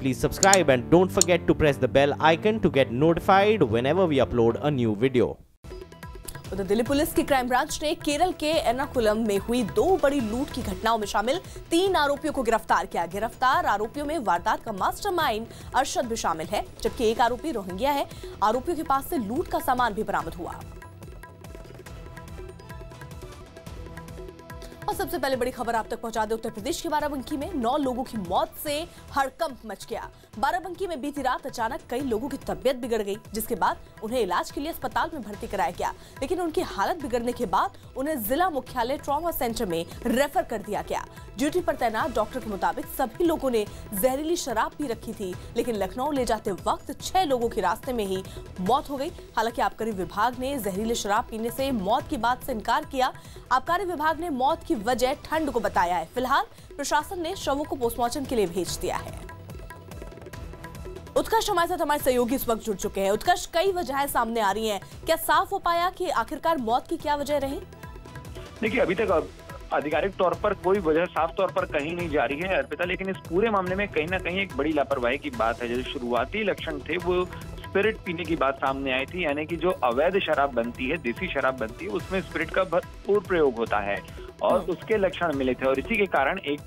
please subscribe and don't forget to press the bell icon to get notified whenever we upload a new video. उधर Delhi police की crime branch ने केरल के एर्नाकुलम में हुई 2 बड़ी लूट की घटनाओं में शामिल 3 आरोपियों को गिरफ्तार किया। गिरफ्तार आरोपियों में वारदात का मास्टरमाइंड अरशद भी शामिल है, जबकि एक आरोपी रोहिंग्या है। आरोपियों के पास से लूट का सामान भी बरामद हुआ। और सबसे पहले बड़ी खबर आप तक पहुंचा दे। उत्तर प्रदेश के बाराबंकी में 9 लोगों की मौत से हड़कंप मच गया। बाराबंकी में बीती रात अचानक कई लोगों की तबीयत बिगड़ गई, जिसके बाद उन्हें इलाज के लिए अस्पताल में भर्ती कराया गया, लेकिन उनकी हालत बिगड़ने के बाद उन्हें जिला मुख्यालय ट्रॉमा सेंटर में रेफर कर दिया गया। ड्यूटी पर तैनात डॉक्टर के मुताबिक सभी लोगों ने जहरीली शराब पी रखी थी, लेकिन लखनऊ ले जाते वक्त 6 लोगों की रास्ते में ही मौत हो गई। हालांकि आबकारी विभाग ने जहरीली शराब पीने से मौत की बात से इनकार किया। आबकारी विभाग ने मौत की वजह ठंड को बताया है। फिलहाल प्रशासन ने शवों को पोस्टमार्टम के लिए भेज दिया है। उत्कर्ष हमारे साथ हमारे सहयोगी इस वक्त जुड़ चुके हैं। उत्कर्ष, कई वजहें सामने आ रही हैं, क्या साफ हो पाया कि आखिरकार मौत की क्या वजह रही? देखिए, अभी तक आधिकारिक तौर पर कोई वजह साफ तौर पर कहीं नहीं जा रही है अर्पिता, लेकिन इस पूरे मामले में कहीं ना कहीं एक बड़ी लापरवाही की बात है। जो शुरुआती लक्षण थे वो स्पिरिट पीने की बात सामने आई थी, यानी कि जो अवैध शराब बनती है, देसी शराब बनती है, उसमें स्पिरिट का भरपूर प्रयोग होता है और उसके लक्षण मिले थे। और इसी के कारण एक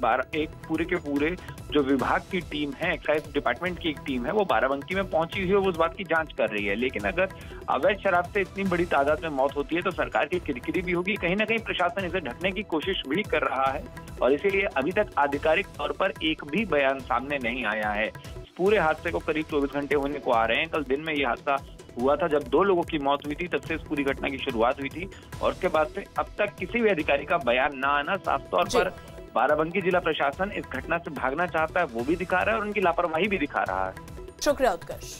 पूरे के पूरे जो विभाग की टीम है, एक्साइज डिपार्टमेंट की एक टीम है, वो बाराबंकी में पहुंची हुई है, वो उस बात की जांच कर रही है। लेकिन अगर अवैध शराब से इतनी बड़ी तादाद में मौत होती है तो सरकार की किरकिरी भी होगी। कहीं ना कहीं प्रशासन इसे ढकने की कोशिश भी कर रहा है और इसीलिए अभी तक आधिकारिक तौर पर एक भी बयान सामने नहीं आया है। इस पूरे हादसे को करीब 24 घंटे होने को आ रहे हैं। कल दिन में ये हादसा हुआ था जब 2 लोगों की मौत हुई थी, तब से इस पूरी घटना की शुरुआत हुई थी और उसके बाद से अब तक किसी भी अधिकारी का बयान ना आना साफ तौर पर बाराबंकी जिला प्रशासन इस घटना से भागना चाहता है, वो भी दिखा रहा है और उनकी लापरवाही भी दिखा रहा है। शुक्रिया उत्कर्ष।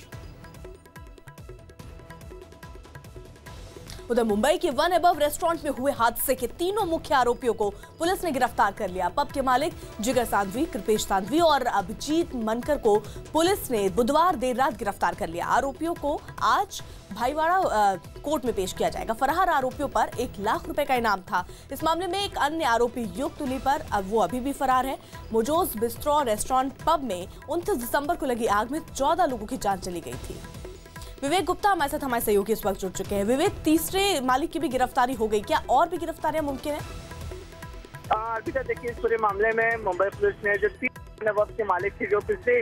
उधर मुंबई के वन अबव रेस्टोरेंट में हुए हादसे के 3 मुख्य आरोपियों को पुलिस ने गिरफ्तार कर लिया। पब के मालिक जिगर सांघवी, कृपेश सांघवी और अभिजीत मनकर को पुलिस ने बुधवार देर रात गिरफ्तार कर लिया। आरोपियों को आज भाईवाड़ा कोर्ट में पेश किया जाएगा। फरार आरोपियों पर 1 लाख रुपए का इनाम था। इस मामले में एक अन्य आरोपी युक्त तुली पर वो अभी भी फरार है। मोजोज बिस्ट्रो रेस्टोरेंट पब में 29 दिसंबर को लगी आग में 14 लोगों की जान चली गई थी। विवेक गुप्ता हमारे साथ हमारे सहयोगी इस वक्त जुड़ चुके हैं। विवेक, तीसरे मालिक की भी गिरफ्तारी हो गई, क्या और भी गिरफ्तारियां मुमकिन है? अभी तक देखिए, इस पूरे मामले में मुंबई पुलिस ने जो 3 नवाब के मालिक थे जो पिछले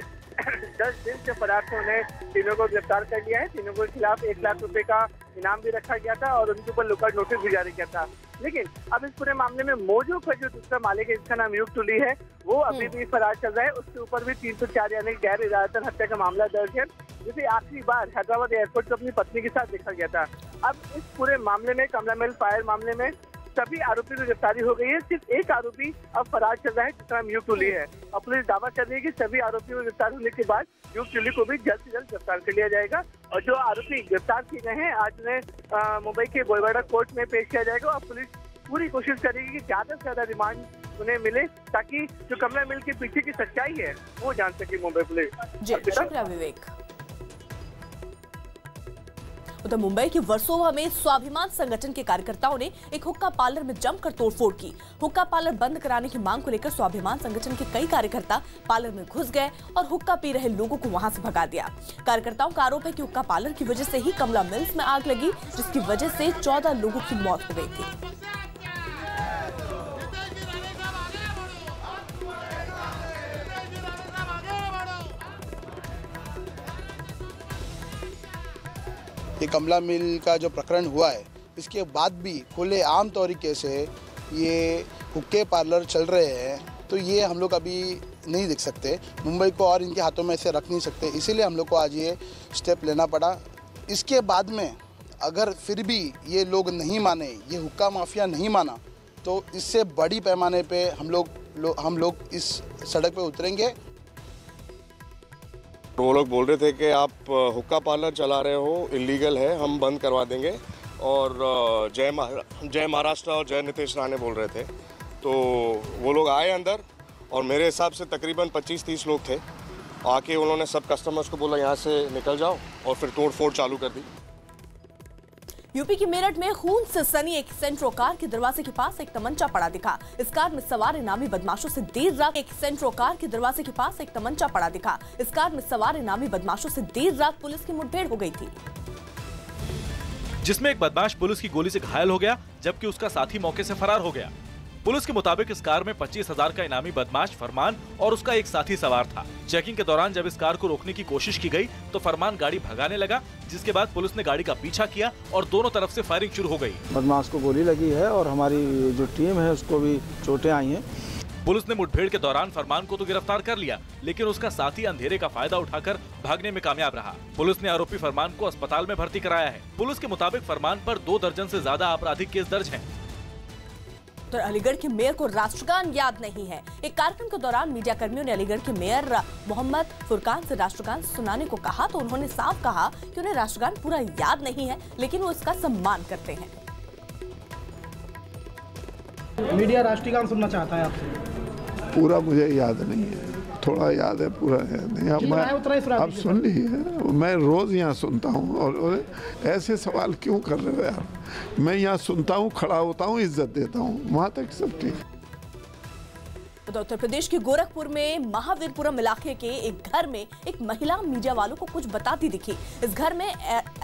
10 दिन से फरार थे, उन्हें तीनों को गिरफ्तार कर लिया है। तीनों के खिलाफ 1 लाख रुपए का इनाम भी रखा गया था और उनके ऊपर लुकआउट नोटिस भी जारी किया था। लेकिन अब इस पूरे मामले में मोजो का जो दूसरा मालिक है, जिसका नाम युग तुली है, वो अभी भी फरार चल रहा है। उसके ऊपर भी 304 यानी गैर इरादतन हत्या का मामला दर्ज है, जिसे आखिरी बार हैदराबाद एयरपोर्ट पर अपनी पत्नी के साथ देखा गया था। अब इस पूरे मामले में, कमला मिल फायर मामले में सभी आरोपियों की गिरफ्तारी हो गई है। सिर्फ एक आरोपी अब फरार चल रहा है, जिसका नाम युग तुली है और पुलिस दावा कर रही है कि सभी आरोपियों को गिरफ्तार होने के बाद युग तुली को भी जल्द से जल्द गिरफ्तार कर लिया जाएगा। और जो आरोपी गिरफ्तार किए गए हैं, आज उन्हें मुंबई के भाईवाड़ा कोर्ट में पेश किया जाएगा और पुलिस पूरी कोशिश करेगी कि ज्यादा से ज्यादा रिमांड उन्हें मिले, ताकि जो कमला मिल के पीछे की सच्चाई है वो जान सके मुंबई पुलिस। जी, शुक्रिया विवेक। उधर मुंबई के वर्सोवा में स्वाभिमान संगठन के कार्यकर्ताओं ने एक हुक्का पार्लर में जमकर तोड़फोड़ की। हुक्का पार्लर बंद कराने की मांग को लेकर स्वाभिमान संगठन के कई कार्यकर्ता पार्लर में घुस गए और हुक्का पी रहे लोगों को वहां से भगा दिया। कार्यकर्ताओं का आरोप है कि हुक्का पार्लर की वजह से ही कमला मिल्स में आग लगी, जिसकी वजह से 14 लोगों की मौत हो गई थी। ये कमला मिल का जो प्रकरण हुआ है, इसके बाद भी खुले आम तरीके से ये हुक्के पार्लर चल रहे हैं, तो ये हम लोग अभी नहीं देख सकते। मुंबई को और इनके हाथों में से रख नहीं सकते, इसीलिए हम लोग को आज ये स्टेप लेना पड़ा। इसके बाद में अगर फिर भी ये लोग नहीं माने, ये हुक्का माफिया नहीं माना, तो इससे बड़ी पैमाने पे हम लोग इस सड़क पे उतरेंगे। वो लोग बोल रहे थे कि आप हुक्का पार्लर चला रहे हो, इलीगल है, हम बंद करवा देंगे। और जय महाराष्ट्र और जय नीतीश राणे बोल रहे थे। तो वो लोग आए अंदर और मेरे हिसाब से तकरीबन 25-30 लोग थे। आके उन्होंने सब कस्टमर्स को बोला यहाँ से निकल जाओ और फिर तोड़ फोड़ चालू कर दी। यूपी की मेरठ में खून से सनी एक सेंट्रो कार के दरवाजे के पास एक तमंचा पड़ा दिखा। इस कार में सवार इनामी बदमाशों से देर रात पुलिस की मुठभेड़ हो गई थी, जिसमें एक बदमाश पुलिस की गोली से घायल हो गया, जबकि उसका साथी मौके से फरार हो गया। पुलिस के मुताबिक इस कार में 25,000 का इनामी बदमाश फरमान और उसका एक साथी सवार था। चेकिंग के दौरान जब इस कार को रोकने की कोशिश की गई तो फरमान गाड़ी भगाने लगा, जिसके बाद पुलिस ने गाड़ी का पीछा किया और दोनों तरफ से फायरिंग शुरू हो गई। बदमाश को गोली लगी है और हमारी जो टीम है उसको भी चोटें आई हैं। पुलिस ने मुठभेड़ के दौरान फरमान को तो गिरफ्तार कर लिया, लेकिन उसका साथी अंधेरे का फायदा उठाकर भागने में कामयाब रहा। पुलिस ने आरोपी फरमान को अस्पताल में भर्ती कराया है। पुलिस के मुताबिक फरमान पर 2 दर्जन से ज्यादा आपराधिक केस दर्ज हैं। तो अलीगढ़ के मेयर को राष्ट्रगान याद नहीं है। एक कार्यक्रम के दौरान मीडिया कर्मियों ने अलीगढ़ के मेयर मोहम्मद फुरकान से राष्ट्रगान सुनाने को कहा तो उन्होंने साफ कहा कि उन्हें राष्ट्रगान पूरा याद नहीं है, लेकिन वो इसका सम्मान करते हैं। मीडिया राष्ट्रगान सुनना चाहता है आपसे। पूरा मुझे याद नहीं है, थोड़ा याद है, पूरा याद नहीं। अब सुन लीजिए, मैं रोज यहाँ सुनता हूँ और ऐसे सवाल क्यों कर रहे हो यार। मैं यहाँ सुनता हूँ, खड़ा होता हूँ, इज्जत देता हूँ, वहाँ तक सब ठीक। उत्तर प्रदेश के गोरखपुर में महावीरपुरम इलाके के एक घर में एक महिला मीडिया वालों को कुछ बताती दिखी। इस घर में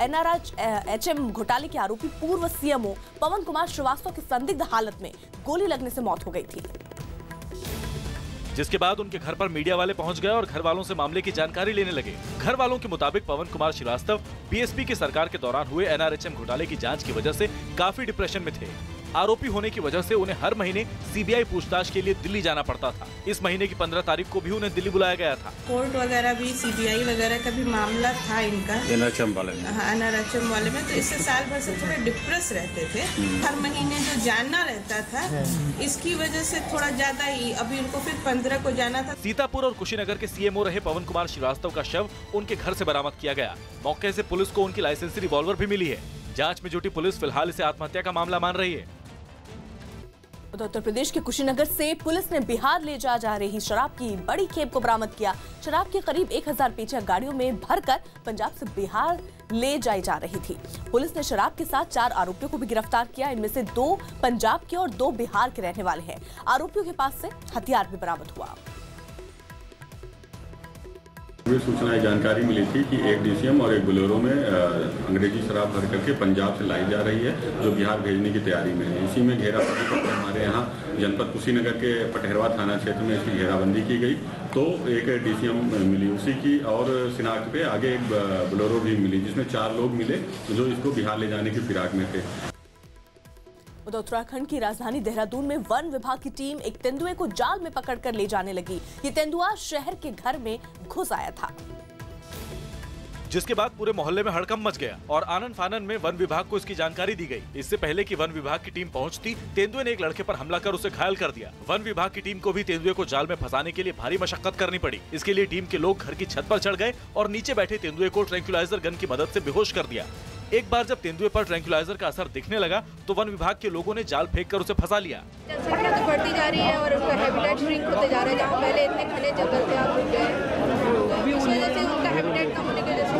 NRHM घोटाले के आरोपी पूर्व CMO पवन कुमार श्रीवास्तव की संदिग्ध हालत में गोली लगने से मौत हो गई थी, जिसके बाद उनके घर पर मीडिया वाले पहुंच गए और घर वालों से मामले की जानकारी लेने लगे। घर वालों के मुताबिक पवन कुमार श्रीवास्तव BSP की सरकार के दौरान हुए NRHM घोटाले की जांच की वजह से काफी डिप्रेशन में थे। आरोपी होने की वजह से उन्हें हर महीने CBI पूछताछ के लिए दिल्ली जाना पड़ता था। इस महीने की 15 तारीख को भी उन्हें दिल्ली बुलाया गया था। कोर्ट वगैरह भी CBI वगैरह का भी मामला था इनका NRHM वाले में। हाँ, NRHM वाले में तो इससे साल भर से थोड़े डिप्रेस रहते थे। हर महीने जो जानना रहता था, इसकी वजह से थोड़ा ज्यादा ही। अभी उनको फिर 15 को जाना था। सीतापुर और कुशीनगर के CMO रहे पवन कुमार श्रीवास्तव का शव उनके घर से बरामद किया गया। मौके से पुलिस को उनकी लाइसेंसी रिवॉल्वर भी मिली है। जांच में जुटी पुलिस फिलहाल इसे आत्महत्या का मामला मान रही है। उत्तर प्रदेश के कुशीनगर से पुलिस ने बिहार ले जा रही शराब की बड़ी खेप को बरामद किया। शराब की करीब 1000 पेटियां गाड़ियों में भरकर पंजाब से बिहार ले जाई जा रही थी। पुलिस ने शराब के साथ 4 आरोपियों को भी गिरफ्तार किया। इनमें से 2 पंजाब के और 2 बिहार के रहने वाले हैं। आरोपियों के पास से हथियार भी बरामद हुआ। मुझे सूचना जानकारी मिली थी कि एक DCM और एक बोलेरो में अंग्रेजी शराब भर करके पंजाब से लाई जा रही है, जो बिहार भेजने की तैयारी में है। इसी में घेराबंदी करके हमारे यहाँ जनपद कुशीनगर के पटहरवा थाना क्षेत्र में इसकी घेराबंदी की गई तो एक DCM मिली उसी की, और शिनाख्त पे आगे एक बोलेरो भी मिली जिसमें 4 लोग मिले जो इसको बिहार ले जाने की फिराक में थे। उत्तराखंड की राजधानी देहरादून में वन विभाग की टीम एक तेंदुए को जाल में पकड़कर ले जाने लगी। ये तेंदुआ शहर के घर में घुस आया था, जिसके बाद पूरे मोहल्ले में हड़कंप मच गया और आनन फानन में वन विभाग को इसकी जानकारी दी गई। इससे पहले कि वन विभाग की टीम पहुंचती, तेंदुए ने एक लड़के पर हमला कर उसे घायल कर दिया। वन विभाग की टीम को भी तेंदुए को जाल में फंसाने के लिए भारी मशक्कत करनी पड़ी। इसके लिए टीम के लोग घर की छत पर चढ़ गए और नीचे बैठे तेंदुए को ट्रैंक्विलाइजर गन की मदद से बेहोश कर दिया। एक बार जब तेंदुए पर ट्रैंक्विलाइजर का असर दिखने लगा तो वन विभाग के लोगों ने जाल फेंक कर उसे फंसा लिया। जनसंख्या तो बढ़ती जा रही है और उनका हैबिटेट श्रिंक होते जा रहे हैं। जहाँ पहले इतने घने जंगल थे, आप रुक गए, इस वजह से उनका हैबिटेट कम होने की वजह से।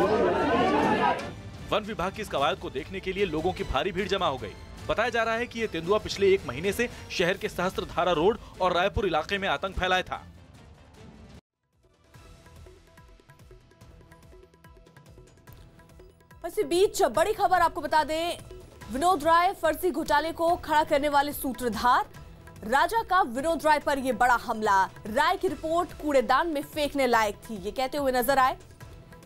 वन विभाग की इस कवायद को देखने के लिए लोगों की भारी भीड़ जमा हो गई। बताया जा रहा है कि ये तेंदुआ पिछले 1 महीने से शहर के सहस्त्रधारा रोड और रायपुर इलाके में आतंक फैलाया था। इसी बीच बड़ी खबर आपको बता दें, विनोद राय फर्जी घोटाले को खड़ा करने वाले सूत्रधार राजा का विनोद राय पर यह बड़ा हमला। राय की रिपोर्ट कूड़ेदान में फेंकने लायक थी, ये कहते हुए नजर आए।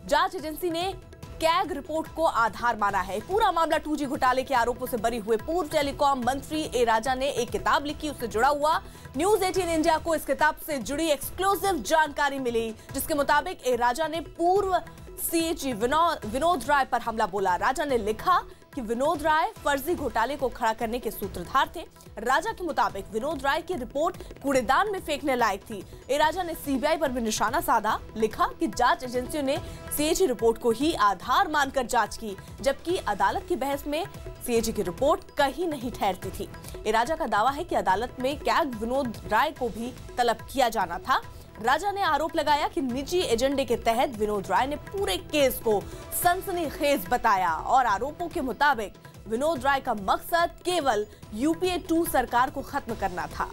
जांच एजेंसी ने कैग रिपोर्ट को आधार माना है। पूरा मामला 2G घोटाले के आरोपों से बरी हुए पूर्व टेलीकॉम मंत्री ए राजा ने एक किताब लिखी, उससे जुड़ा हुआ न्यूज 18 इंडिया को इस किताब से जुड़ी एक्सक्लूसिव जानकारी मिली, जिसके मुताबिक ए राजा ने पूर्व CAG विनोद राय पर हमला बोला। राजा ने लिखा कि विनोद राय फर्जी घोटाले को खड़ा करने के सूत्रधार थे। राजा के मुताबिक विनोद राय की रिपोर्ट कूड़ेदान में फेंकने लायक थी। ए राजा ने CBI पर भी निशाना साधा, लिखा कि जांच एजेंसियों ने CAG रिपोर्ट को ही आधार मानकर जांच की, जबकि अदालत की बहस में CAG की रिपोर्ट कहीं नहीं ठहरती थी। ए राजा का दावा है कि अदालत में कैग विनोद राय को भी तलब किया जाना था। राजा ने आरोप लगाया कि निजी एजेंडे के तहत विनोद राय ने पूरे केस को सनसनीखेज बताया और आरोपों के मुताबिक विनोद राय का मकसद केवल यूपीए 2 सरकार को खत्म करना था।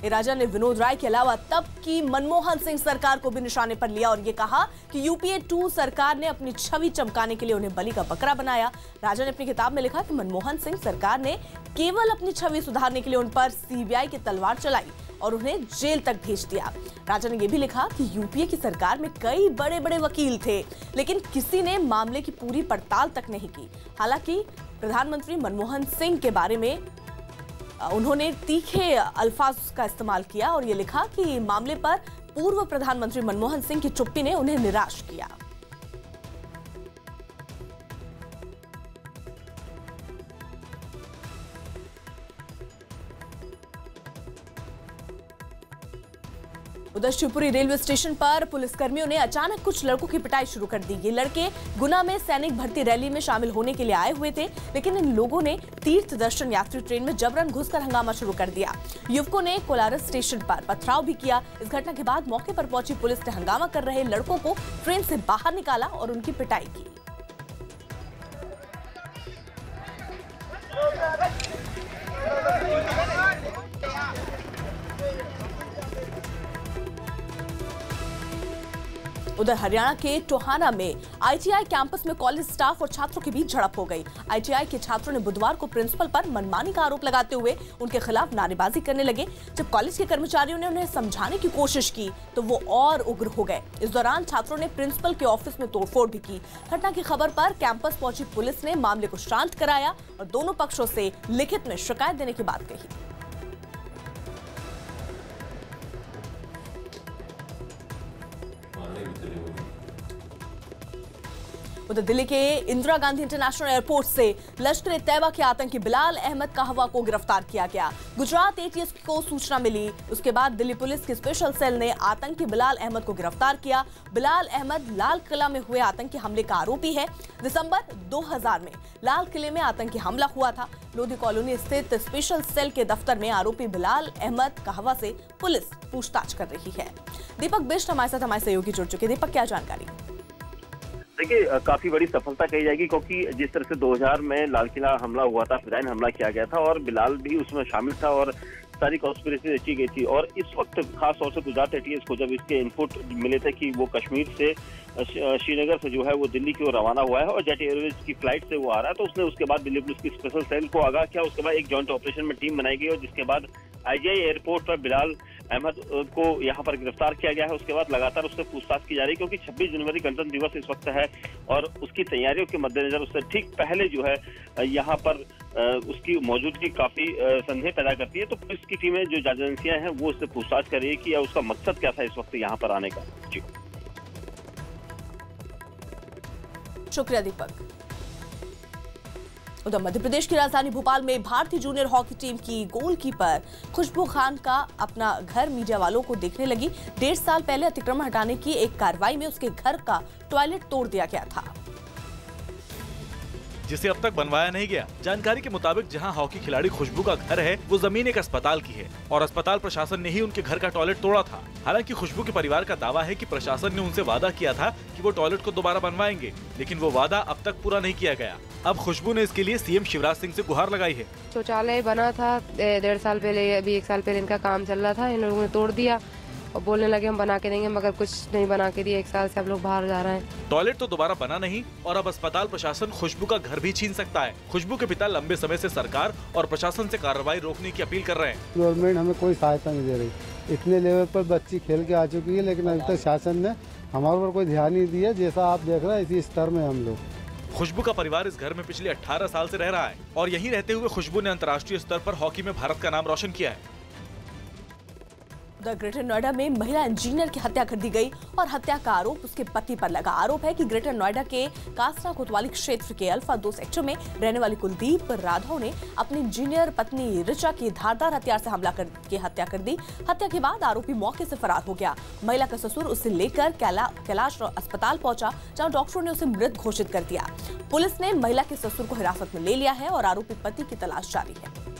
राजा ने विनोद राय के अलावा तब की मनमोहन सिंह सरकार को भी निशाने पर लिया और ये कहा कि यूपीए 2 सरकार ने अपनी छवि चमकाने के लिए उन्हें बलि का बकरा बनाया। राजा ने अपनी किताब में लिखा कि मनमोहन सिंह सरकार ने केवल अपनी छवि सुधारने के लिए उन पर सीबीआई की तलवार चलाई और उन्हें जेल तक भेज दिया। राजा ने यह भी लिखा कि यूपीए की सरकार में कई बड़े बड़े वकील थे, लेकिन किसी ने मामले की पूरी पड़ताल तक नहीं की। हालांकि प्रधानमंत्री मनमोहन सिंह के बारे में उन्होंने तीखे अल्फाज का इस्तेमाल किया और ये लिखा कि मामले पर पूर्व प्रधानमंत्री मनमोहन सिंह की चुप्पी ने उन्हें निराश किया। उधर शिवपुरी रेलवे स्टेशन पर पुलिसकर्मियों ने अचानक कुछ लड़कों की पिटाई शुरू कर दी। ये लड़के गुना में सैनिक भर्ती रैली में शामिल होने के लिए आए हुए थे, लेकिन इन लोगों ने तीर्थ दर्शन यात्री ट्रेन में जबरन घुसकर हंगामा शुरू कर दिया। युवकों ने कोलारस स्टेशन पर पथराव भी किया। इस घटना के बाद मौके पर पहुंची पुलिस ने हंगामा कर रहे लड़कों को ट्रेन से बाहर निकाला और उनकी पिटाई की। उधर हरियाणा के टोहाना में आईटीआई कैंपस में कॉलेज स्टाफ और छात्रों के बीच झड़प हो गई। आईटीआई के छात्रों ने बुधवार को प्रिंसिपल पर मनमानी का आरोप लगाते हुए उनके खिलाफ नारेबाजी करने लगे। जब कॉलेज के कर्मचारियों ने उन्हें समझाने की कोशिश की तो वो और उग्र हो गए। इस दौरान छात्रों ने प्रिंसिपल के ऑफिस में तोड़फोड़ भी की। घटना की खबर पर कैंपस पहुंची पुलिस ने मामले को शांत कराया और दोनों पक्षों से लिखित में शिकायत देने की बात कही। उधर दिल्ली के इंदिरा गांधी इंटरनेशनल एयरपोर्ट से लश्कर-ए-तैयबा के आतंकी बिलाल अहमद कहवा को गिरफ्तार किया गया। गुजरात एटीएस को सूचना मिली, उसके बाद दिल्ली पुलिस की स्पेशल सेल ने आतंकी बिलाल अहमद को गिरफ्तार किया। बिलाल अहमद लाल किला में हुए आतंकी हमले का आरोपी है। दिसंबर 2000 में लाल किले में आतंकी हमला हुआ था। लोधी कॉलोनी स्थित स्पेशल सेल के दफ्तर में आरोपी बिलाल अहमद कहवा से पुलिस पूछताछ कर रही है। दीपक बिष्ट हमारे सहयोगी जुड़ चुके। दीपक, क्या जानकारी? देखिए, काफी बड़ी सफलता कही जाएगी, क्योंकि जिस तरह से 2000 में लाल किला हमला हुआ था, फिदाइन हमला किया गया था और बिलाल भी उसमें शामिल था और सारी कॉन्स्पिरेसी रची गई थी। और इस वक्त खास तौर से गुजरात एटीएस को जब इसके इनपुट मिले थे कि वो कश्मीर से श्रीनगर से जो है वो दिल्ली की ओर रवाना हुआ है और जेट एयरवेज की फ्लाइट से वो आ रहा है, तो उसने उसके बाद दिल्ली पुलिस की स्पेशल सेल को आगाह किया। उसके बाद एक जॉइंट ऑपरेशन में टीम बनाई गई और जिसके बाद आईजीआई एयरपोर्ट पर बिलाल अहमद को यहाँ पर गिरफ्तार किया गया है। उसके बाद लगातार उससे पूछताछ की जा रही है, क्योंकि 26 जनवरी गणतंत्र दिवस इस वक्त है और उसकी तैयारियों के मद्देनजर उससे ठीक पहले जो है यहाँ पर उसकी मौजूदगी काफी संदेह पैदा करती है। तो पुलिस की टीमें, जो जांच एजेंसियां हैं, वो उससे पूछताछ कर रही है कि उसका मकसद क्या था इस वक्त यहाँ पर आने का। जी, शुक्रिया दीपक। उधर मध्य प्रदेश की राजधानी भोपाल में भारतीय जूनियर हॉकी टीम की गोलकीपर खुशबू खान का अपना घर मीडिया वालों को देखने लगी। 1.5 साल पहले अतिक्रमण हटाने की एक कार्रवाई में उसके घर का टॉयलेट तोड़ दिया गया था, जिसे अब तक बनवाया नहीं गया। जानकारी के मुताबिक जहां हॉकी खिलाड़ी खुशबू का घर है, वो जमीन एक अस्पताल की है और अस्पताल प्रशासन ने ही उनके घर का टॉयलेट तोड़ा था। हालांकि खुशबू के परिवार का दावा है कि प्रशासन ने उनसे वादा किया था कि वो टॉयलेट को दोबारा बनवाएंगे, लेकिन वो वादा अब तक पूरा नहीं किया गया। अब खुशबू ने इसके लिए सीएम शिवराज सिंह से गुहार लगाई है। शौचालय बना था 1.5 साल पहले, अभी 1 साल पहले इनका काम चल रहा था, इन लोगों ने तोड़ दिया और बोलने लगे हम बना के देंगे, मगर कुछ नहीं बना के दिए। 1 साल से हम लोग बाहर जा रहे हैं। टॉयलेट तो दोबारा बना नहीं और अब अस्पताल प्रशासन खुशबू का घर भी छीन सकता है। खुशबू के पिता लंबे समय से सरकार और प्रशासन से कार्रवाई रोकने की अपील कर रहे हैं। गवर्नमेंट हमें कोई सहायता नहीं दे रही। इतने लेवल पर बच्ची खेल के आ चुकी है, लेकिन अभी तक शासन ने हमारे ऊपर कोई ध्यान नहीं दिया। जैसा आप देख रहे हैं इसी स्तर में हम लोग। खुशबू का परिवार इस घर में पिछले 18 साल से रह रहा है और यहीं रहते हुए खुशबू ने अंतर्राष्ट्रीय स्तर पर हॉकी में भारत का नाम रोशन किया है। ग्रेटर नोएडा में महिला इंजीनियर की हत्या कर दी गई और हत्या का आरोप उसके पति पर लगा। आरोप है कि ग्रेटर नोएडा के कासरा कोतवाली क्षेत्र के अल्फा 2 सेक्टर में रहने वाली कुलदीप राघव ने अपनी इंजीनियर पत्नी ऋचा की धारदार हथियार से हमला करके हत्या कर दी। हत्या के बाद आरोपी मौके से फरार हो गया। महिला का ससुर उसे लेकर कैलाश अस्पताल पहुंचा, जहां डॉक्टरों ने उसे मृत घोषित कर दिया। पुलिस ने महिला के ससुर को हिरासत में ले लिया है और आरोपी पति की तलाश जारी है।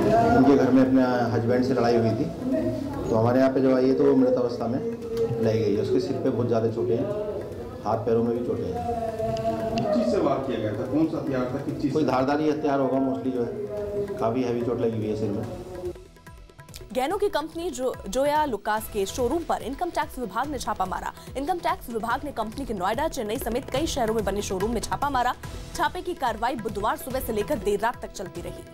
उनके घर में अपने हस्बैंड से लड़ाई हुई थी, तो हमारे यहाँ पे जब आई है तो वो मृत अवस्था में लाई गई है। उसके सिर पे बहुत ज़्यादा चोटें हैं हाथ पैरों में भी चोटें हैं। किस चीज़ से वार किया गया था? कौन सा हथियार था? किस चीज़? कोई धारदारी हथियार होगा मोस्टली, जो है काफ़ी हैवी चोट लगी हुई है सिर में। गहनों की कंपनी जोया लुकास के शोरूम पर इनकम टैक्स विभाग ने छापा मारा। इनकम टैक्स विभाग ने कंपनी के नोएडा, चेन्नई समेत कई शहरों में बने शोरूम में छापा मारा। छापे की कार्रवाई बुधवार सुबह से लेकर देर रात तक चलती रही।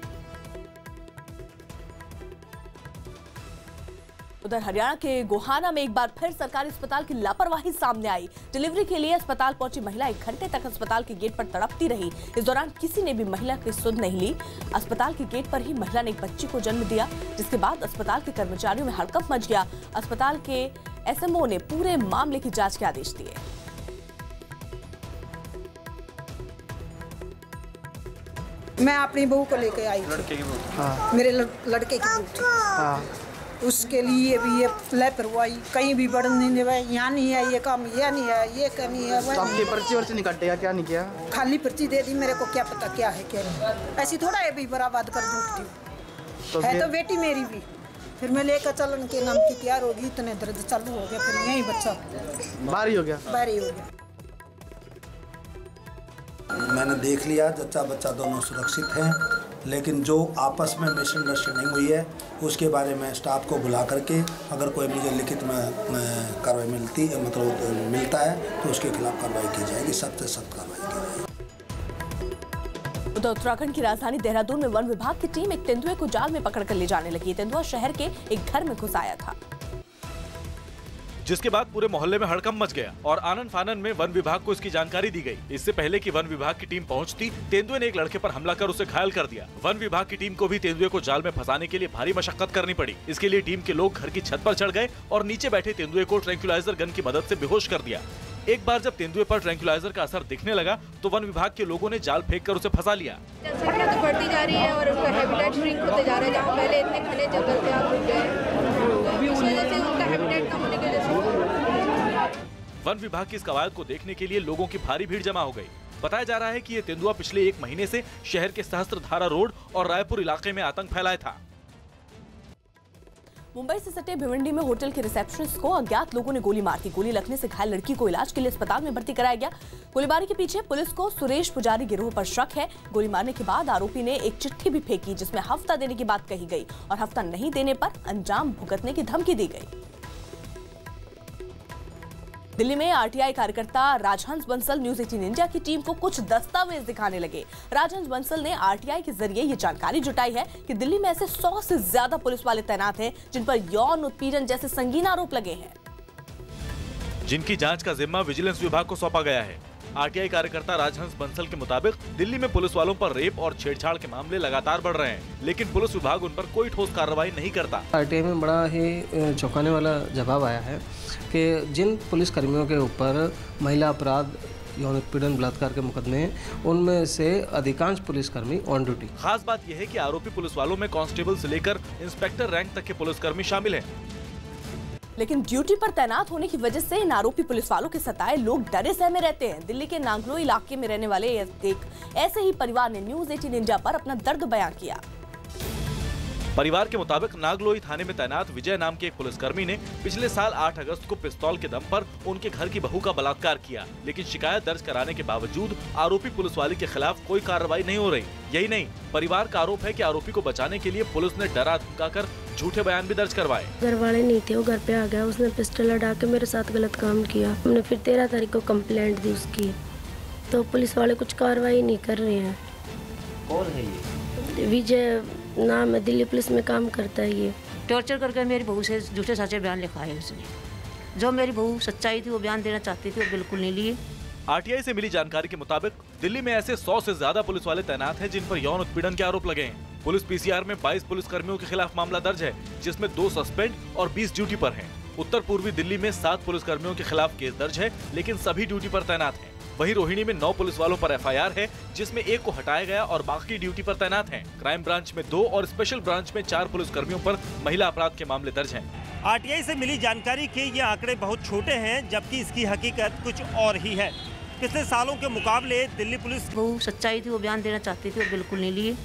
उधर हरियाणा के गोहाना में एक बार फिर सरकारी अस्पताल की लापरवाही सामने आई। डिलीवरी के लिए अस्पताल पहुंची महिला 1 घंटे तक अस्पताल के गेट पर तड़पती रही। इस दौरान किसी ने भी महिला की सुध नहीं ली। अस्पताल के गेट पर ही महिला ने एक बच्ची को जन्म दिया, जिसके बाद अस्पताल के कर्मचारियों में हड़कंप मच गया। अस्पताल के एसएमओ ने पूरे मामले की जांच के आदेश दिए। मैं अपनी बहू को लेकर आई थी, मेरे लड़के की बहू थी। उसके लिए भी ये लापरवाही कहीं भी बढ़ने नहीं देवा। यहाँ नहीं है ये काम, ये नहीं है, ये कमी है। आपकी पर्ची वर्ची नहीं कटेगा? क्या नहीं किया? खाली पर्ची दे दी, मेरे को क्या पता क्या है क्या नहीं। ऐसी थोड़ा है भी बर्बाद कर दूँ तो है तो बेटी मेरी भी। फिर मैं लेकर चलन के नाम की तैयार होगी, इतने दर्द चालू हो गया, फिर यही बच्चा बारी हो गया। मैंने देख लिया जच्चा बच्चा दोनों सुरक्षित हैं, लेकिन जो आपस में मिसअंडरस्टैंडिंग हुई है उसके बारे में स्टाफ को बुला करके अगर कोई मुझे लिखित में कार्रवाई मिलता है तो उसके खिलाफ कार्रवाई की जाएगी, सख्त से सख्त कार्रवाई की जाएगी। उधर उत्तराखंड की राजधानी देहरादून में वन विभाग की टीम एक तेंदुए को जाल में पकड़कर ले जाने लगी। तेंदुआ शहर के एक घर में घुस आया था, जिसके बाद पूरे मोहल्ले में हड़कंप मच गया और आनन फानन में वन विभाग को इसकी जानकारी दी गई। इससे पहले कि वन विभाग की टीम पहुंचती, तेंदुए ने एक लड़के पर हमला कर उसे घायल कर दिया। वन विभाग की टीम को भी तेंदुए को जाल में फंसाने के लिए भारी मशक्कत करनी पड़ी। इसके लिए टीम के लोग घर की छत पर चढ़ गए और नीचे बैठे तेंदुए को ट्रैंक्विलाइजर गन की मदद से बेहोश कर दिया। एक बार जब तेंदुए पर ट्रैंक्विलाइजर का असर दिखने लगा तो वन विभाग के लोगों ने जाल फेंक कर उसे फंसा लिया। जनसंख्या तो बढ़ती जा रही है और उनका हैबिटेट श्रिंक होते जा रहे हैं। जहाँ पहले इतने घने जंगल थे, आप रुक गए, इस वजह से उनका हैबिटेट कम होने की वजह से। वन विभाग की इस कवायद को देखने के लिए लोगों की भारी भीड़ जमा हो गई। बताया जा रहा है कि ये तेंदुआ पिछले 1 महीने से शहर के सहस्त्रधारा रोड और रायपुर इलाके में आतंक फैलाया था। मुंबई से सटे भिवंडी में होटल के रिसेप्शनिस्ट को अज्ञात लोगों ने गोली मार दी। गोली लगने से घायल लड़की को इलाज के लिए अस्पताल में भर्ती कराया गया। गोलीबारी के पीछे पुलिस को सुरेश पुजारी गिरोह पर शक है। गोली मारने के बाद आरोपी ने एक चिट्ठी भी फेंकी जिसमें हफ्ता देने की बात कही गई और हफ्ता नहीं देने पर अंजाम भुगतने की धमकी दी गई। दिल्ली में आरटीआई कार्यकर्ता राजहंस बंसल न्यूज 18 इंडिया की टीम को कुछ दस्तावेज दिखाने लगे। राजहंस बंसल ने आरटीआई के जरिए ये जानकारी जुटाई है कि दिल्ली में ऐसे 100 से ज्यादा पुलिस वाले तैनात हैं जिन पर यौन उत्पीड़न जैसे संगीन आरोप लगे हैं, जिनकी जांच का जिम्मा विजिलेंस विभाग को सौंपा गया है। आरटीआई कार्यकर्ता राजहंस बंसल के मुताबिक दिल्ली में पुलिस वालों पर रेप और छेड़छाड़ के मामले लगातार बढ़ रहे हैं, लेकिन पुलिस विभाग उन पर कोई ठोस कार्रवाई नहीं करता। आरटीआई में बड़ा ही चौंकाने वाला जवाब आया है कि जिन पुलिस कर्मियों के ऊपर महिला अपराध, यौन उत्पीड़न, बलात्कार के मुकदमे हैं, उनमें से अधिकांश पुलिसकर्मी ऑन ड्यूटी। खास बात यह है कि आरोपी पुलिस वालों में कांस्टेबल से लेकर इंस्पेक्टर रैंक तक के पुलिसकर्मी शामिल हैं। लेकिन ड्यूटी पर तैनात होने की वजह से इन आरोपी पुलिस वालों के सताए लोग डरे सहमे रहते हैं। दिल्ली के नांगलो इलाके में रहने वाले एक ऐसे ही परिवार ने न्यूज 18 इंडिया पर अपना दर्द बयां किया। परिवार के मुताबिक नागलोई थाने में तैनात विजय नाम के एक पुलिसकर्मी ने पिछले साल 8 अगस्त को पिस्तौल के दम पर उनके घर की बहू का बलात्कार किया, लेकिन शिकायत दर्ज कराने के बावजूद आरोपी पुलिस वाले के खिलाफ कोई कार्रवाई नहीं हो रही। यही नहीं, परिवार का आरोप है कि आरोपी को बचाने के लिए पुलिस ने डरा धमकाकर झूठे बयान भी दर्ज करवाए। घर वाले नहीं थे, वो घर पे आ गया, उसने पिस्टल लड़ा के मेरे साथ गलत काम किया। हमने फिर 13 तारीख को कंप्लेंट दी उसकी, तो पुलिस वाले कुछ कार्रवाई नहीं कर रहे हैं। कौन है ये? विजय नाम है, दिल्ली पुलिस में काम करता है। ये टॉर्चर करके मेरी बहू से झूठे साचे बयान लिखवाए उसने। जो मेरी बहू सच्चाई थी, वो बयान देना चाहती थी, वो बिल्कुल नहीं लिए। आरटीआई से मिली जानकारी के मुताबिक दिल्ली में ऐसे 100 से ज्यादा पुलिस वाले तैनात हैं जिन पर यौन उत्पीड़न के आरोप लगे हैं। पुलिस पीसीआर में 22 पुलिस कर्मियों के खिलाफ मामला दर्ज है, जिसमें 2 सस्पेंड और 20 ड्यूटी पर हैं। उत्तर पूर्वी दिल्ली में 7 पुलिस कर्मियों के खिलाफ केस दर्ज है, लेकिन सभी ड्यूटी पर तैनात हैं। वहीं रोहिणी में 9 पुलिस वालों पर एफआईआर है, जिसमें 1 को हटाया गया और बाकी ड्यूटी पर तैनात हैं। क्राइम ब्रांच में 2 और स्पेशल ब्रांच में 4 पुलिस कर्मियों पर महिला अपराध के मामले दर्ज हैं। आरटीआई से मिली जानकारी के ये आंकड़े बहुत छोटे हैं, जबकि इसकी हकीकत कुछ और ही है। पिछले सालों के मुकाबले दिल्ली पुलिस बहू सच्चाई थी, वो बयान देना चाहती थी, वो बिल्कुल नहीं लिए।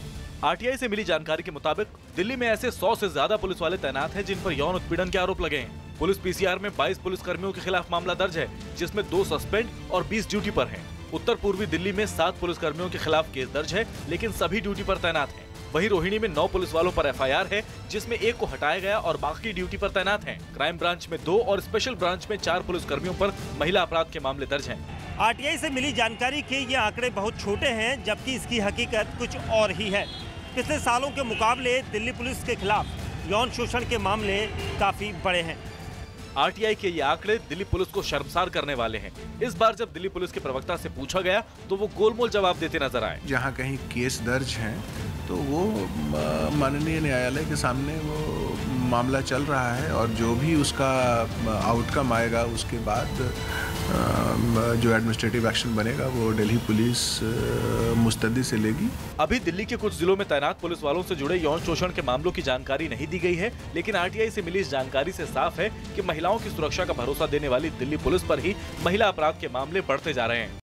आरटीआई से मिली जानकारी के मुताबिक दिल्ली में ऐसे 100 से ज्यादा पुलिस वाले तैनात हैं जिन पर यौन उत्पीड़न के आरोप लगे हैं। पुलिस पीसीआर में 22 पुलिसकर्मियों के खिलाफ मामला दर्ज है, जिसमें 2 सस्पेंड और 20 ड्यूटी पर हैं। उत्तर पूर्वी दिल्ली में 7 पुलिसकर्मियों के खिलाफ केस दर्ज है, लेकिन सभी ड्यूटी पर तैनात हैं। वहीं रोहिणी में 9 पुलिस वालों पर एफआईआर है, जिसमें 1 को हटाया गया और बाकी ड्यूटी पर तैनात हैं। क्राइम ब्रांच में 2 और स्पेशल ब्रांच में 4 पुलिसकर्मियों पर महिला अपराध के मामले दर्ज हैं। आरटीआई से मिली जानकारी के ये आंकड़े बहुत छोटे हैं, जबकि इसकी हकीकत कुछ और ही है। पिछले सालों के मुकाबले दिल्ली पुलिस के खिलाफ यौन शोषण के मामले काफी बड़े हैं। आरटीआई के ये आंकड़े दिल्ली पुलिस को शर्मसार करने वाले हैं। इस बार जब दिल्ली पुलिस के प्रवक्ता से पूछा गया तो वो गोलमोल जवाब देते नजर आए। जहाँ कहीं केस दर्ज हैं तो वो माननीय न्यायालय के सामने वो मामला चल रहा है और जो भी उसका आउटकम आएगा उसके बाद जो एडमिनिस्ट्रेटिव एक्शन बनेगा वो दिल्ली पुलिस मुस्तैदी से लेगी। अभी दिल्ली के कुछ जिलों में तैनात पुलिस वालों से जुड़े यौन शोषण के मामलों की जानकारी नहीं दी गई है, लेकिन आरटीआई से मिली इस जानकारी से साफ है कि महिलाओं की सुरक्षा का भरोसा देने वाली दिल्ली पुलिस पर ही महिला अपराध के मामले बढ़ते जा रहे हैं।